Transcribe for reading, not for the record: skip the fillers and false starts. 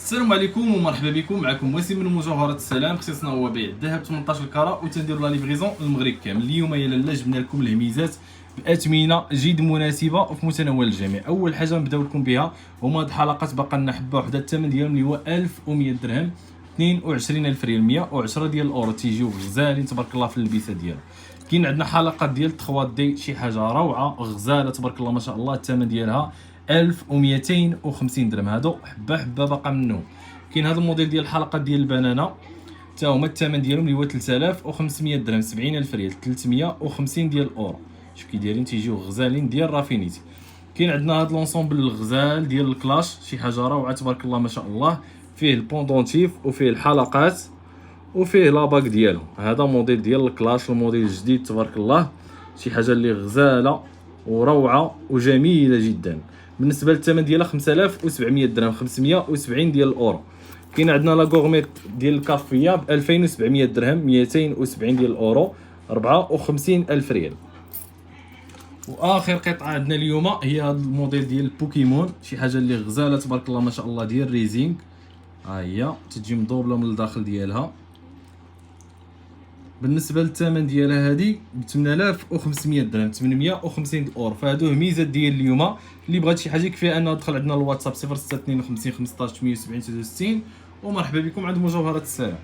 السلام عليكم ومرحبا بكم. معكم وسيم من مجوهرات السلام. اختصاصنا هو بيع الذهب 18 كرة وتنديروا لا ليفريزون للمغرب كامل. اليوم يا لاله جبنا لكم الهميزات باثمنه جد مناسبه وفي متناول الجميع. اول حاجه نبداو لكم بها هما هاد الحلقات، باقا لنا حبه وحده الثمن ديالهم اللي هو 1100 درهم، 22000 ريال، 110 ديال الاورو. تيجيو غزالين تبارك الله في اللبسه ديالهم. كاين عندنا حلقات ديال 3 دي شي حاجه روعه غزاله تبارك الله ما شاء الله. الثمن ديالها 1250 درهم. هادو حبه حبه باقا منهم. كاين هذا الموديل ديال الحلقات ديال البنانه حتى هما الثمن ديالهم اللي هو 3500 درهم، 70000 ريال، 350 ديال الاورو. شوف كي دايرين تيجيو غزالين ديال رافينيتي. كاين عندنا هذا لونسومبل الغزال ديال الكلاش، شي حاجه روعه تبارك الله ما شاء الله. فيه البوندونتيف وفيه الحلقات وفيه لاباك ديالهم. هذا موديل ديال الكلاش، الموديل الجديد تبارك الله، شي حاجه اللي غزاله وروعه وجميله جدا. بالنسبه للثمن ديالها 5700 درهم، 570 ديال الاورو. كاين عندنا لا غورميت ديال الكافيه ب 2700 درهم، 270 ديال الاورو، 54000 ريال. واخر قطعه عندنا اليوم هي هذا الموديل ديال البوكيمون، شي حاجه اللي غزاله تبارك الله ما شاء الله، ديال ريزينغ. ها هي تجي مضوبله من الداخل ديالها. بالنسبه للثمن ديالها هذه ب 8500 درهم، 850 اورو. فهادو ميزات ديال اليوم. اللي بغات شي حاجه يكفي انه دخل عندنا الواتساب 0652 15 870 63. ومرحبا بكم عند مجوهرات السلام.